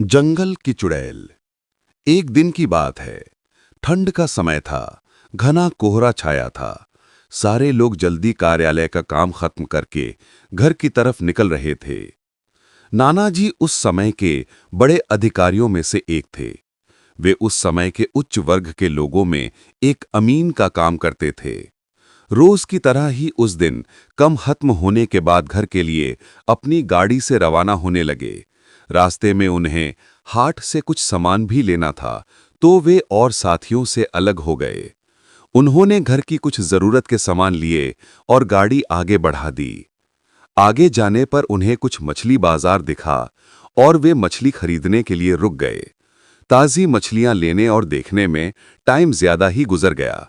जंगल की चुड़ैल। एक दिन की बात है। ठंड का समय था। घना कोहरा छाया था। सारे लोग जल्दी कार्यालय का काम खत्म करके घर की तरफ निकल रहे थे। नाना जी उस समय के बड़े अधिकारियों में से एक थे। वे उस समय के उच्च वर्ग के लोगों में एक अमीन का काम करते थे। रोज की तरह ही उस दिन कम खत्म होने के बाद घर के लिए अपनी गाड़ी से रवाना होने लगे। रास्ते में उन्हें हाट से कुछ सामान भी लेना था, तो वे और साथियों से अलग हो गए। उन्होंने घर की कुछ जरूरत के सामान लिए और गाड़ी आगे बढ़ा दी। आगे जाने पर उन्हें कुछ मछली बाजार दिखा और वे मछली खरीदने के लिए रुक गए। ताजी मछलियां लेने और देखने में टाइम ज्यादा ही गुजर गया।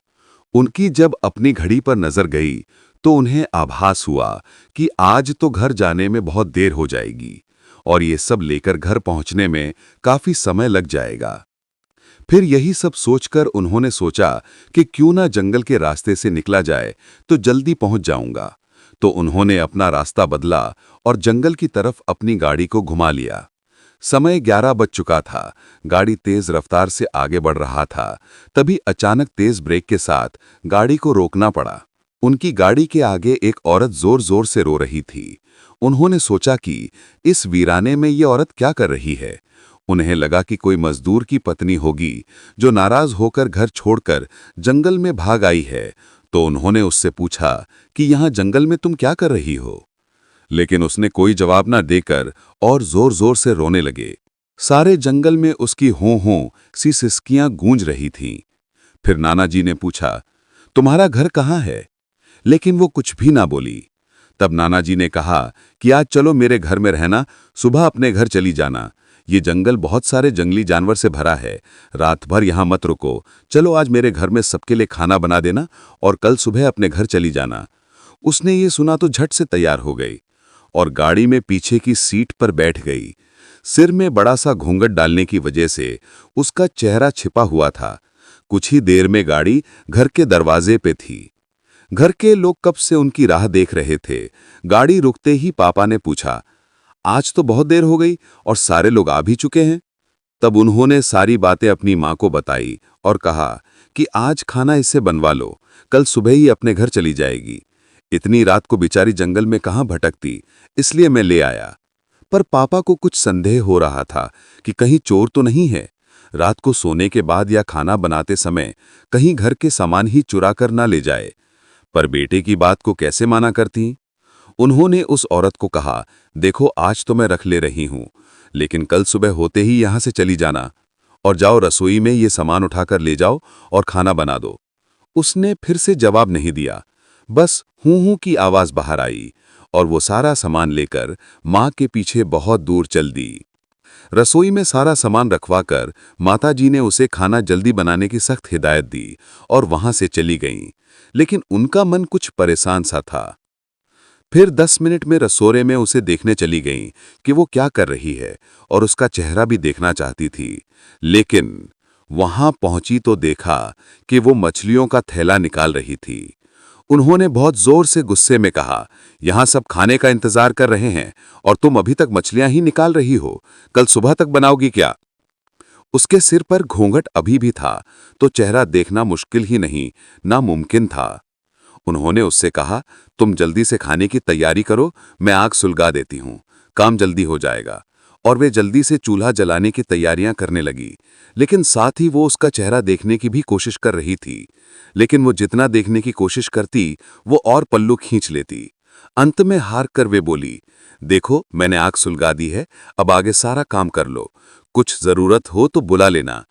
उनकी जब अपनी घड़ी पर नजर गई तो उन्हें आभास हुआ कि आज तो घर जाने में बहुत देर हो जाएगी और ये सब लेकर घर पहुंचने में काफी समय लग जाएगा। फिर यही सब सोचकर उन्होंने सोचा कि क्यों ना जंगल के रास्ते से निकला जाए तो जल्दी पहुंच जाऊंगा। तो उन्होंने अपना रास्ता बदला और जंगल की तरफ अपनी गाड़ी को घुमा लिया। समय 11 बज चुका था। गाड़ी तेज रफ्तार से आगे बढ़ रहा था। तभी अचानक तेज ब्रेक के साथ गाड़ी को रोकना पड़ा। उनकी गाड़ी के आगे एक औरत जोर जोर से रो रही थी। उन्होंने सोचा कि इस वीराने में ये औरत क्या कर रही है। उन्हें लगा कि कोई मजदूर की पत्नी होगी जो नाराज होकर घर छोड़कर जंगल में भाग आई है। तो उन्होंने उससे पूछा कि यहाँ जंगल में तुम क्या कर रही हो। लेकिन उसने कोई जवाब ना देकर और जोर जोर से रोने लगे। सारे जंगल में उसकी हों सी सिसकियां गूंज रही थीं। फिर नाना जी ने पूछा, तुम्हारा घर कहाँ है? लेकिन वो कुछ भी ना बोली। तब नाना जी ने कहा कि आज चलो मेरे घर में रहना, सुबह अपने घर चली जाना। ये जंगल बहुत सारे जंगली जानवर से भरा है। रात भर यहाँ मत रुको। चलो आज मेरे घर में सबके लिए खाना बना देना और कल सुबह अपने घर चली जाना। उसने ये सुना तो झट से तैयार हो गई और गाड़ी में पीछे की सीट पर बैठ गई। सिर में बड़ा सा घूंघट डालने की वजह से उसका चेहरा छिपा हुआ था। कुछ ही देर में गाड़ी घर के दरवाजे पे थी। घर के लोग कब से उनकी राह देख रहे थे। गाड़ी रुकते ही पापा ने पूछा, आज तो बहुत देर हो गई और सारे लोग आ भी चुके हैं। तब उन्होंने सारी बातें अपनी माँ को बताई और कहा कि आज खाना इससे बनवा लो, कल सुबह ही अपने घर चली जाएगी। इतनी रात को बेचारी जंगल में कहाँ भटकती, इसलिए मैं ले आया। पर पापा को कुछ संदेह हो रहा था कि कहीं चोर तो नहीं है। रात को सोने के बाद या खाना बनाते समय कहीं घर के सामान ही चुरा कर ना ले जाए। पर बेटे की बात को कैसे माना करती। उन्होंने उस औरत को कहा, देखो आज तो मैं रख ले रही हूं, लेकिन कल सुबह होते ही यहां से चली जाना और जाओ रसोई में ये सामान उठाकर ले जाओ और खाना बना दो। उसने फिर से जवाब नहीं दिया। बस हूं की आवाज बाहर आई और वो सारा सामान लेकर मां के पीछे बहुत दूर चल दी। रसोई में सारा सामान रखवाकर माताजी ने उसे खाना जल्दी बनाने की सख्त हिदायत दी और वहां से चली गईं। लेकिन उनका मन कुछ परेशान सा था। फिर 10 मिनट में रसोरे में उसे देखने चली गईं कि वो क्या कर रही है और उसका चेहरा भी देखना चाहती थी। लेकिन वहां पहुंची तो देखा कि वो मछलियों का थैला निकाल रही थी। उन्होंने बहुत जोर से गुस्से में कहा, यहां सब खाने का इंतजार कर रहे हैं और तुम अभी तक मछलियां ही निकाल रही हो। कल सुबह तक बनाओगी क्या? उसके सिर पर घूंघट अभी भी था, तो चेहरा देखना मुश्किल ही नहीं, नामुमकिन था। उन्होंने उससे कहा, तुम जल्दी से खाने की तैयारी करो, मैं आग सुलगा देती हूँ, काम जल्दी हो जाएगा। और वे जल्दी से चूल्हा जलाने की तैयारियां करने लगी। लेकिन साथ ही वो उसका चेहरा देखने की भी कोशिश कर रही थी। लेकिन वो जितना देखने की कोशिश करती वो और पल्लू खींच लेती। अंत में हार कर वे बोली, देखो मैंने आग सुलगा दी है, अब आगे सारा काम कर लो, कुछ जरूरत हो तो बुला लेना।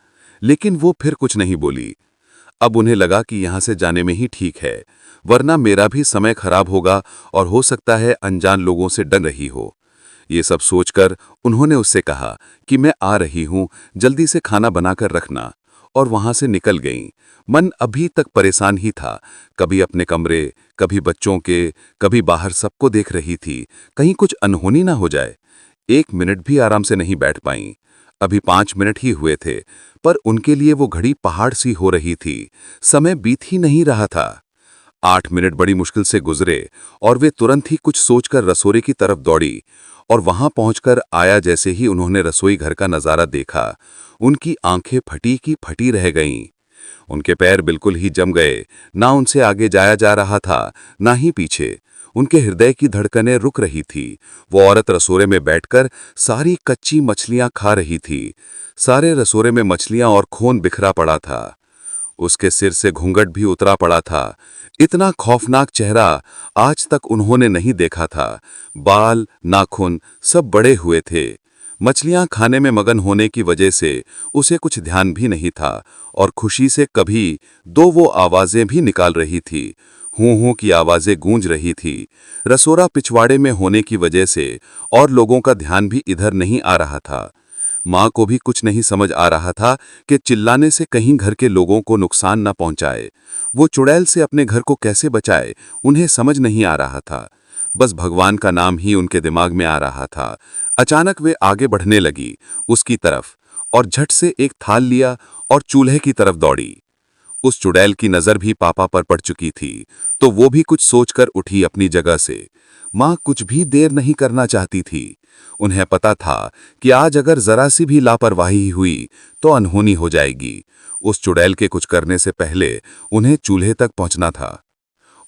लेकिन वो फिर कुछ नहीं बोली। अब उन्हें लगा कि यहां से जाने में ही ठीक है, वरना मेरा भी समय खराब होगा और हो सकता है अनजान लोगों से डर रही हो। ये सब सोचकर उन्होंने उससे कहा कि मैं आ रही हूं, जल्दी से खाना बनाकर रखना, और वहां से निकल गईं। मन अभी तक परेशान ही था, कभी अपने कमरे, कभी बच्चों के, कभी बाहर सबको देख रही थी, कहीं कुछ अनहोनी ना हो जाए। 1 मिनट भी आराम से नहीं बैठ पाईं। अभी 5 मिनट ही हुए थे, पर उनके लिए वो घड़ी पहाड़ सी हो रही थी। समय बीत ही नहीं रहा था। 8 मिनट बड़ी मुश्किल से गुजरे और वे तुरंत ही कुछ सोचकर रसोई की तरफ दौड़ी और वहां पहुंचकर आया जैसे ही उन्होंने रसोई घर का नजारा देखा, उनकी आंखें फटी की फटी रह गईं। उनके पैर बिल्कुल ही जम गए, ना उनसे आगे जाया जा रहा था, ना ही पीछे। उनके हृदय की धड़कनें रुक रही थी। वो औरत रसोरे में बैठकर सारी कच्ची मछलियां खा रही थी। सारे रसोरे में मछलियां और खून बिखरा पड़ा था। उसके सिर से घूंघट भी उतरा पड़ा था। इतना खौफनाक चेहरा आज तक उन्होंने नहीं देखा था। बाल, नाखून सब बड़े हुए थे। मछलियां खाने में मगन होने की वजह से उसे कुछ ध्यान भी नहीं था और खुशी से कभी दो वो आवाजें भी निकाल रही थी। हूं हूं की आवाजें गूंज रही थी। रसोरा पिछवाड़े में होने की वजह से और लोगों का ध्यान भी इधर नहीं आ रहा था। माँ को भी कुछ नहीं समझ आ रहा था कि चिल्लाने से कहीं घर के लोगों को नुकसान न पहुंचाए। वो चुड़ैल से अपने घर को कैसे बचाए, उन्हें समझ नहीं आ रहा था। बस भगवान का नाम ही उनके दिमाग में आ रहा था। अचानक वे आगे बढ़ने लगी उसकी तरफ और झट से एक थाल लिया और चूल्हे की तरफ दौड़ी। उस चुड़ैल की नजर भी पापा पर पड़ चुकी थी, तो वो भी कुछ सोचकर उठी अपनी जगह से। माँ कुछ भी देर नहीं करना चाहती थी। उन्हें पता था कि आज अगर जरा सी भी लापरवाही हुई तो अनहोनी हो जाएगी। उस चुड़ैल के कुछ करने से पहले उन्हें चूल्हे तक पहुंचना था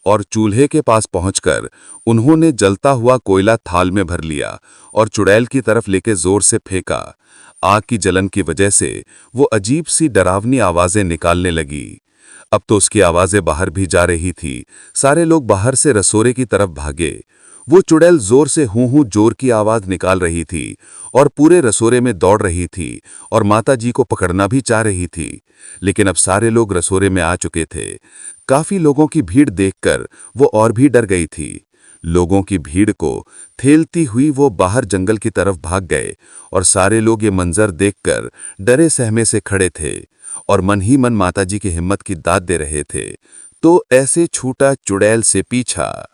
और चूल्हे के पास पहुंचकर उन्होंने जलता हुआ कोयला थाल में भर लिया और चुड़ैल की तरफ लेके जोर से फेंका। आग की जलन की वजह से वो अजीब सी डरावनी आवाजें निकालने लगी। अब तो उसकी आवाजें बाहर भी जा रही थी। सारे लोग बाहर से रसोरे की तरफ भागे। वो चुड़ैल जोर से हूं हूं जोर की आवाज निकाल रही थी और पूरे रसोरे में दौड़ रही थी और माताजी को पकड़ना भी चाह रही थी। लेकिन अब सारे लोग रसोरे में आ चुके थे। काफी लोगों की भीड़ देखकर वो और भी डर गई थी। लोगों की भीड़ को थेलती हुई वो बाहर जंगल की तरफ भाग गए और सारे लोग ये मंजर देखकर डरे सहमे से खड़े थे और मन ही मन माताजी की हिम्मत की दाद दे रहे थे। तो ऐसे छूटा चुड़ैल से पीछा।